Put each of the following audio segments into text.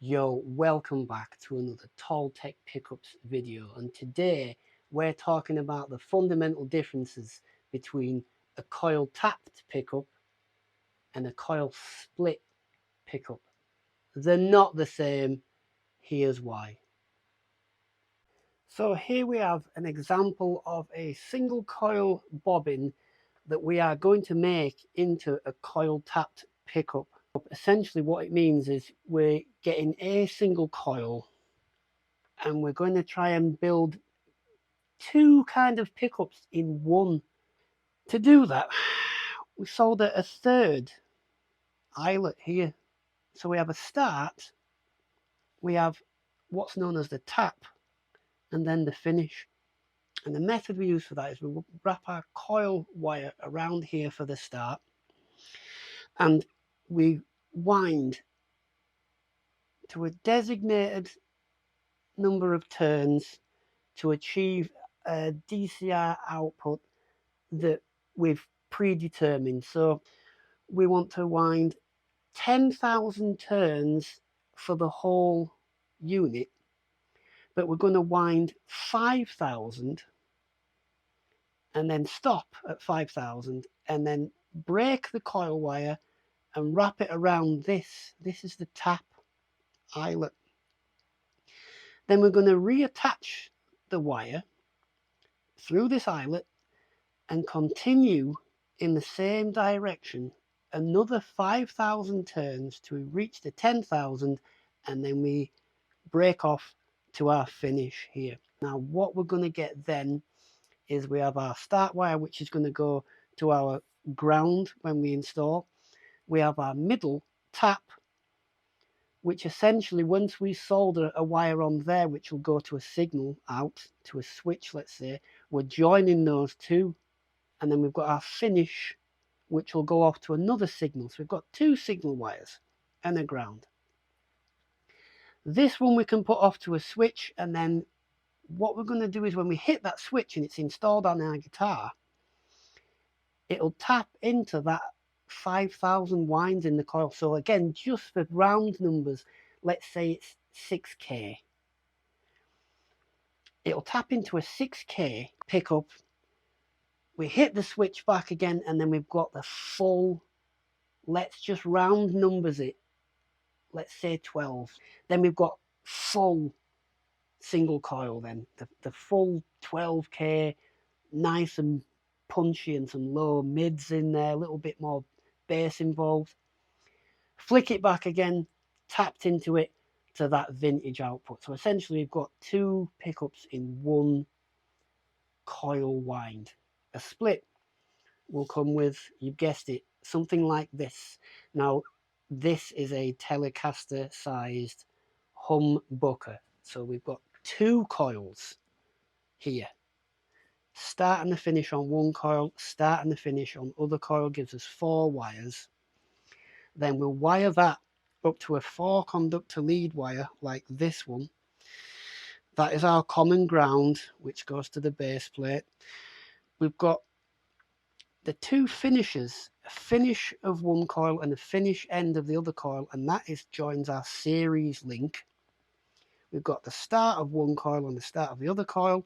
Yo, welcome back to another Tall Tech Pickups video, and today we're talking about the fundamental differences between a coil tapped pickup and a coil split pickup. They're not the same. Here's why. So here we have an example of a single coil bobbin that we are going to make into a coil tapped pickup. Essentially what it means is we're getting a single coil and we're going to try and build two kind of pickups in one. To do that, we solder a third eyelet here. So we have a start, we have what's known as the tap, and then the finish. And the method we use for that is we wrap our coil wire around here for the start, and we wind to a designated number of turns to achieve a DCR output that we've predetermined. So we want to wind 10,000 turns for the whole unit, but we're going to wind 5,000 and then stop at 5,000 and then break the coil wire and wrap it around this. This is the tap eyelet. Then we're going to reattach the wire through this eyelet and continue in the same direction another 5,000 turns to reach the 10,000, and then we break off to our finish here. Now what we're going to get then is we have our start wire, which is going to go to our ground when we install. We have our middle tap, which essentially once we solder a wire on there which will go to a signal out to a switch, let's say, we're joining those two, and then we've got our finish which will go off to another signal. So we've got two signal wires and a ground. This one we can put off to a switch, and then what we're going to do is when we hit that switch and it's installed on our guitar, it'll tap into that 5,000 winds in the coil. So again, just for round numbers, let's say it's 6K. It'll tap into a 6K pickup. We hit the switch back again, and then we've got the full, let's just round numbers it, let's say 12. Then we've got full single coil, then the full 12K, nice and punchy and some low mids in there, a little bit more bass involved. Flick it back again, tapped into it to that vintage output. So essentially we've got two pickups in one coil wind. A split will come with, you've guessed it, something like this. Now this is a Telecaster sized humbucker. So we've got two coils here. Start and the finish on one coil, start and the finish on other coil gives us 4 wires. Then we'll wire that up to a 4 conductor lead wire like this one. That is our common ground, which goes to the base plate. We've got the two finishes, a finish of one coil and a finish end of the other coil, and that joins our series link. We've got the start of one coil and the start of the other coil.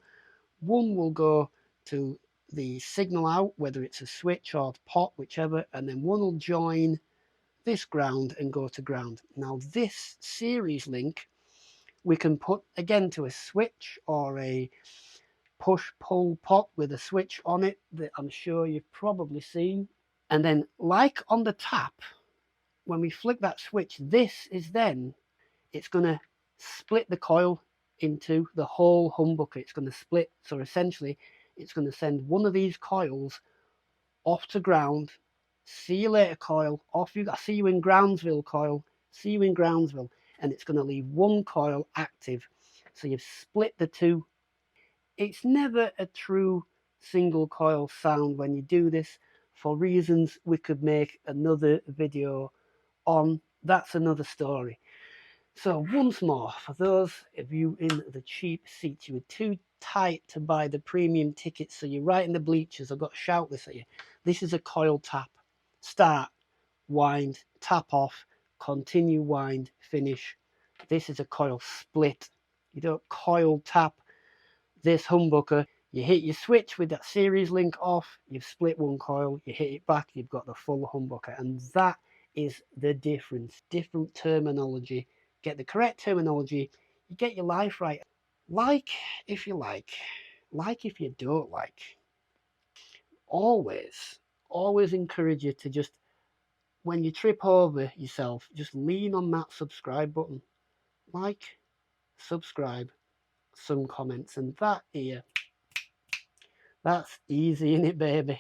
One will go to the signal out, whether it's a switch or pot, whichever, and then one will join this ground and go to ground. Now this series link we can put again to a switch or a push-pull pot with a switch on it that I'm sure you've probably seen. And then like on the tap, when we flick that switch, this is then, it's going to split the coil into the whole humbucker. It's going to split. So essentially it's going to send one of these coils off to ground. See you later, coil. Off you go. See you in Groundsville, coil. See you in Groundsville. And it's going to leave one coil active. So you've split the two. It's never a true single coil sound when you do this, for reasons we could make another video on. That's another story. So once more, for those of you in the cheap seats, you were too tight to buy the premium tickets, so you're right in the bleachers. I've got to shout this at you. This is a coil tap. Start, wind, tap off, continue, wind, finish. This is a coil split. You don't coil tap this humbucker. You hit your switch with that series link off, you've split one coil, you hit it back, you've got the full humbucker. And that is the difference. Different terminology. Get the correct terminology, you get your life right. Like if you like if you don't like. Always encourage you to just, when you trip over yourself, just lean on that subscribe button. Like, subscribe, some comments, and that here, that's easy, innit, baby?